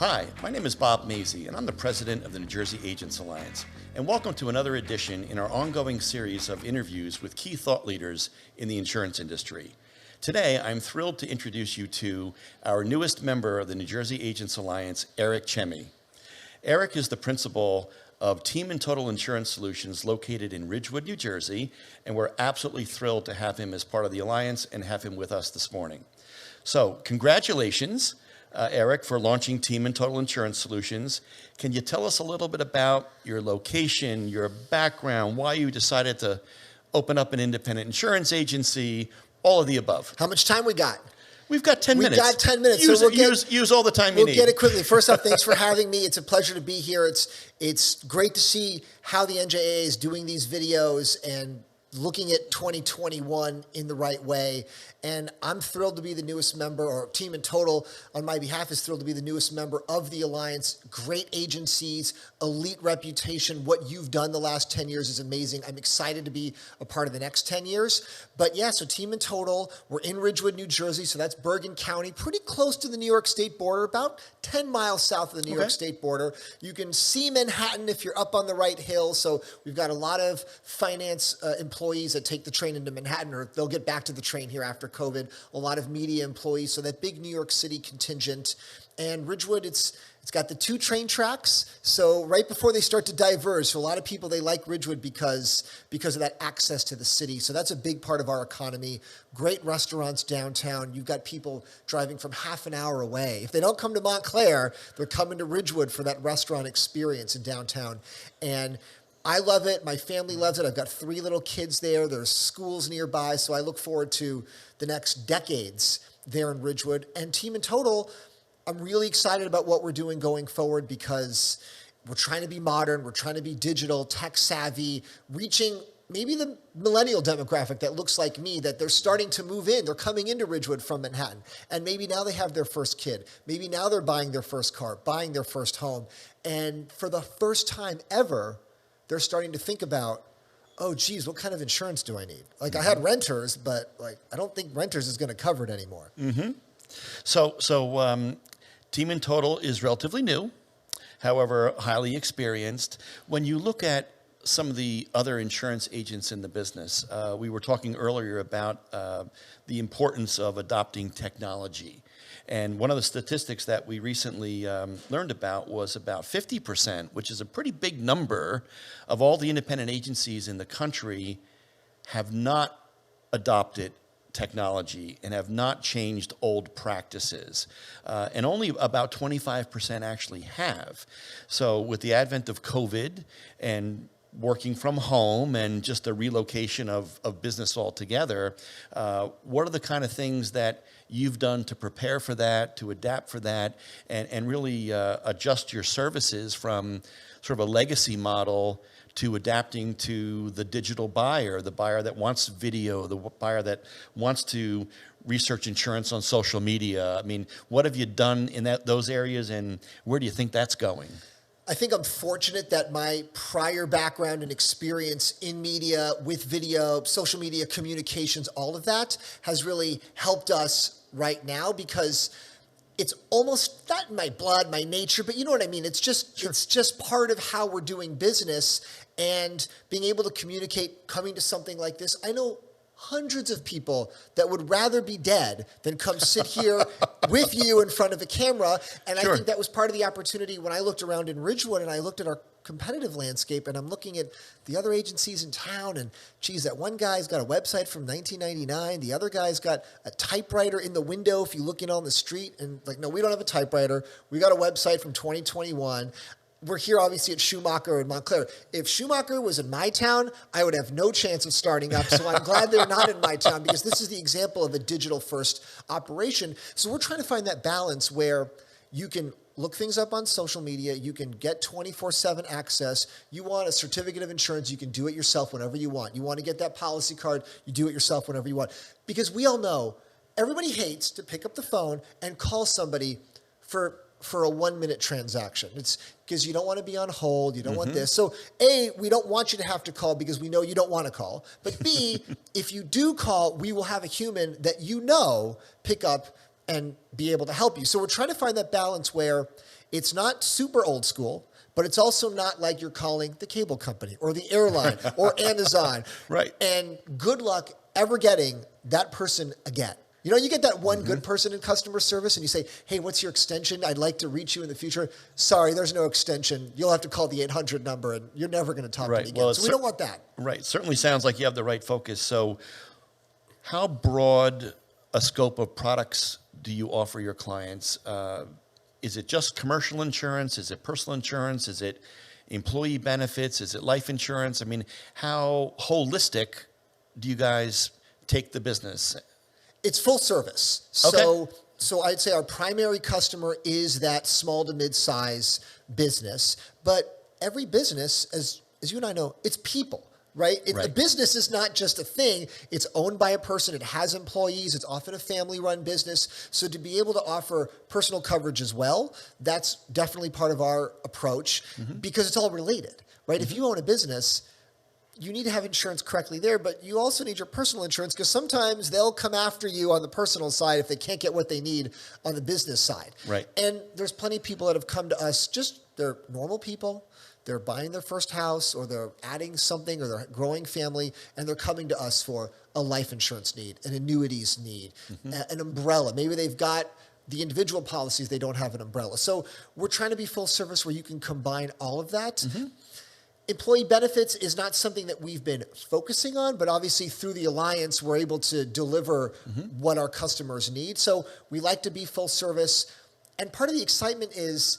Hi, my name is Bob Mazey, and I'm the president of the New Jersey Agents Alliance. And welcome to another edition in our ongoing series of interviews with key thought leaders in the insurance industry. Today, I'm thrilled to introduce you to our newest member of the New Jersey Agents Alliance, Eric Chemi. Eric is the principal of Team and Total Insurance Solutions located in Ridgewood, New Jersey, and we're absolutely thrilled to have him as part of the Alliance and have him with us this morning. So, congratulations. Eric, for launching Team and Total Insurance Solutions. Can you tell us a little bit about your location, your background, why you decided to open up an independent insurance agency, all of the above? How much time we got? We've got 10 minutes. We've got 10 minutes. Use all the time you need. We'll get it quickly. First off, thanks for having me. It's a pleasure to be here. It's great to see how the NJA is doing these videos and looking at 2021 in the right way. And I'm thrilled to be the newest member, or Team in Total on my behalf is thrilled to be the newest member of the Alliance. Great agencies, elite reputation. What you've done the last 10 years is amazing. I'm excited to be a part of the next 10 years. But yeah, so Team in Total, we're in Ridgewood, New Jersey. So that's Bergen County, pretty close to the New York State border, about 10 miles south of the New York State border. You can see Manhattan if you're up on the right hill. So we've got a lot of finance employees that take the train into Manhattan, or they'll get back to the train here after COVID, a lot of media employees, so that big New York City contingent. And Ridgewood, it's got the 2 train tracks, so right before they start to diverge, so a lot of people, they like Ridgewood because of that access to the city. So that's a big part of our economy. Great restaurants downtown. You've got people driving from half an hour away. If they don't come to Montclair, they're coming to Ridgewood for that restaurant experience in downtown. And I love it. My family loves it. I've got 3 little kids there. There's schools nearby. So I look forward to the next decades there in Ridgewood. And Team in Total, I'm really excited about what we're doing going forward because we're trying to be modern. We're trying to be digital, tech savvy, reaching maybe the millennial demographic that looks like me, that they're starting to move in. They're coming into Ridgewood from Manhattan. And maybe now they have their first kid. Maybe now they're buying their first car, buying their first home. And for the first time ever, they're starting to think about, oh, geez, what kind of insurance do I need? Like, I had renters, but I don't think renters is going to cover it anymore. Mm-hmm. So Team in Total is relatively new, however, highly experienced. When you look at some of the other insurance agents in the business, we were talking earlier about the importance of adopting technology. And one of the statistics that we recently learned about was about 50%, which is a pretty big number, of all the independent agencies in the country have not adopted technology and have not changed old practices. And only about 25% actually have. So with the advent of COVID and working from home and just a relocation of business altogether, what are the kind of things that you've done to prepare for that, to adapt for that, and really adjust your services from sort of a legacy model to adapting to the digital buyer, the buyer that wants video, the buyer that wants to research insurance on social media? I mean, what have you done in those areas, and where do you think that's going? I think I'm fortunate that my prior background and experience in media, with video, social media, communications, all of that has really helped us right now, because it's almost not in my blood, my nature, but you know what I mean? It's just part of how we're doing business, and being able to communicate, coming to something like this. I know hundreds of people that would rather be dead than come sit here with you in front of a camera. And I think that was part of the opportunity when I looked around in Ridgewood and I looked at our competitive landscape, and I'm looking at the other agencies in town, and geez, that one guy's got a website from 1999. The other guy's got a typewriter in the window if you look in on the street, and no, we don't have a typewriter. We got a website from 2021. We're here obviously at Schumacher in Montclair. If Schumacher was in my town, I would have no chance of starting up. So I'm glad they're not in my town, because this is the example of a digital first operation. So we're trying to find that balance where you can look things up on social media, you can get 24/7 access. You want a certificate of insurance, you can do it yourself whenever you want. You want to get that policy card, you do it yourself whenever you want. Because we all know everybody hates to pick up the phone and call somebody for a 1-minute transaction. It's because you don't want to be on hold. You don't want this. So A, we don't want you to have to call because we know you don't want to call. But B, if you do call, we will have a human that pick up and be able to help you. So we're trying to find that balance where It's not super old school, but it's also not like you're calling the cable company or the airline or Amazon. Right. And good luck ever getting that person again. You know, you get that one good person in customer service and you say, hey, what's your extension? I'd like to reach you in the future. Sorry, there's no extension. You'll have to call the 800 number and you're never going to talk to me again. Well, So we don't want that. Right. Certainly sounds like you have the right focus. So how broad a scope of products do you offer your clients? Is it just commercial insurance? Is it personal insurance? Is it employee benefits? Is it life insurance? I mean, how holistic do you guys take the business? It's full service. So I'd say our primary customer is that small to mid-size business. But every business, as you and I know, it's people. Right? A business is not just a thing. It's owned by a person. It has employees. It's often a family-run business. So to be able to offer personal coverage as well, that's definitely part of our approach because it's all related, right? If you own a business, you need to have insurance correctly there, but you also need your personal insurance because sometimes they'll come after you on the personal side if they can't get what they need on the business side. Right. And there's plenty of people that have come to us, they're normal people. They're buying their first house or they're adding something or they're growing family and they're coming to us for a life insurance need, an annuities need, an umbrella. Maybe they've got the individual policies, they don't have an umbrella. So we're trying to be full service where you can combine all of that. Employee benefits is not something that we've been focusing on, but obviously through the Alliance, we're able to deliver what our customers need. So we like to be full service. And part of the excitement is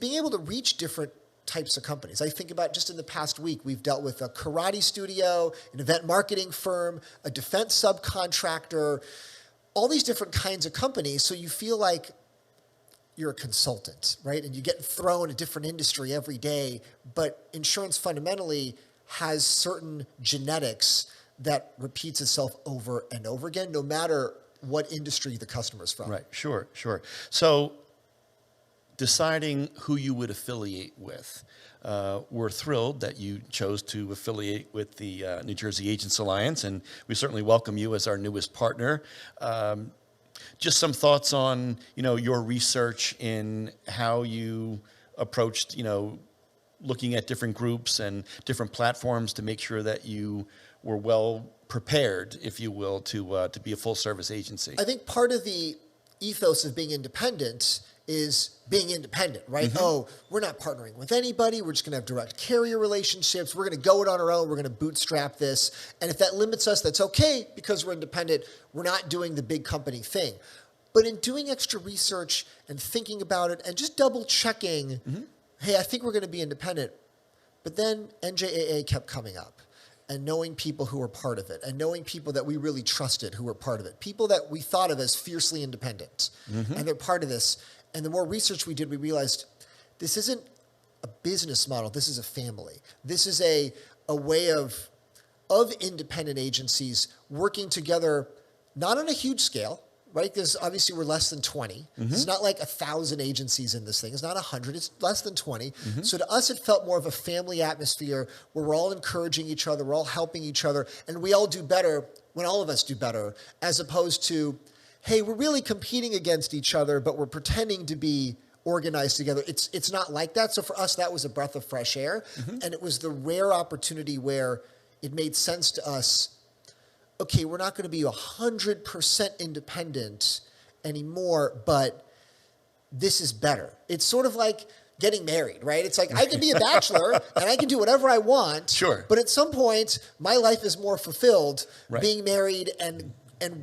being able to reach different types of companies. I think about just in the past week, we've dealt with a karate studio, an event marketing firm, a defense subcontractor, all these different kinds of companies. So you feel like you're a consultant, right? And you get thrown a different industry every day, but insurance fundamentally has certain genetics that repeats itself over and over again, no matter what industry the customer's from. Right, sure. So deciding who you would affiliate with. We're thrilled that you chose to affiliate with the New Jersey Agents Alliance, and we certainly welcome you as our newest partner. Just some thoughts on, your research in how you approached, looking at different groups and different platforms to make sure that you were well prepared, if you will, to be a full service agency. I think part of the ethos of being independent is being independent, right? Oh, we're not partnering with anybody. We're just going to have direct carrier relationships. We're going to go it on our own. We're going to bootstrap this. And if that limits us, that's okay because we're independent. We're not doing the big company thing. But in doing extra research and thinking about it and just double checking, hey, I think we're going to be independent. But then NJAA kept coming up. And knowing people who were part of it, and knowing people that we really trusted who were part of it, people that we thought of as fiercely independent, and they're part of this. And the more research we did, we realized this isn't a business model. This is a family. This is a way of independent agencies working together, not on a huge scale, right? Because obviously we're less than 20. It's not like 1,000 agencies in this thing. It's not 100. It's less than 20. So to us, it felt more of a family atmosphere where we're all encouraging each other. We're all helping each other. And we all do better when all of us do better, as opposed to, hey, we're really competing against each other, but we're pretending to be organized together. It's not like that. So for us, that was a breath of fresh air. And it was the rare opportunity where it made sense to us, okay, we're not going to be 100% independent anymore, but this is better. It's sort of like getting married, right? It's like I can be a bachelor and I can do whatever I want. Sure. But at some point, my life is more fulfilled being married and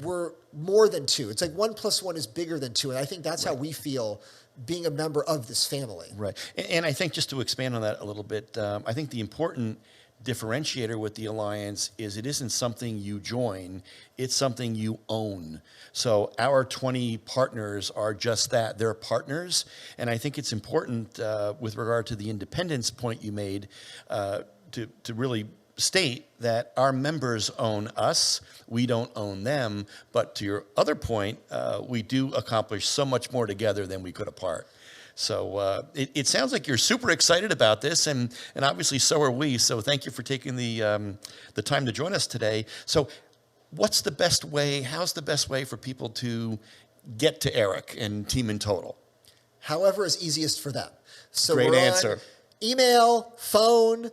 we're more than two. It's like 1 + 1 is bigger than 2. And I think that's how we feel being a member of this family. Right. And I think just to expand on that a little bit, I think the important differentiator with the Alliance is it isn't something you join, it's something you own. So our 20 partners are just that. They're partners. And I think it's important with regard to the independence point you made to really state that our members own us. We don't own them. But to your other point, we do accomplish so much more together than we could apart. So it sounds like you're super excited about this, and obviously so are we. So thank you for taking the time to join us today. So what's the best way, how's the best way for people to get to Eric and Team in Total? however is easiest for them. So Great we're on answer. email, phone,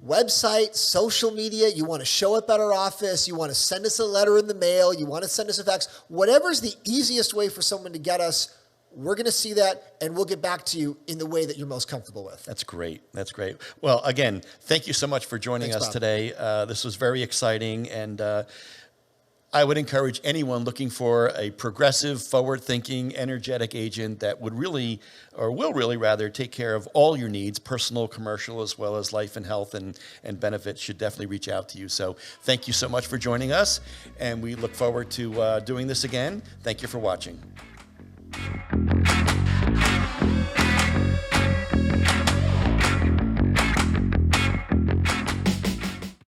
website, social media. You want to show up at our office. You want to send us a letter in the mail. You want to send us a fax. Whatever's the easiest way for someone to get us, we're going to see that, and we'll get back to you in the way that you're most comfortable with. That's great. That's great. Well, again, thank you so much for joining Thanks, us Bob. today. This was very exciting, and I would encourage anyone looking for a progressive, forward-thinking, energetic agent that would really, or will really rather, take care of all your needs, personal, commercial, as well as life and health and benefits, should definitely reach out to you. So thank you so much for joining us, and we look forward to doing this again. Thank you for watching.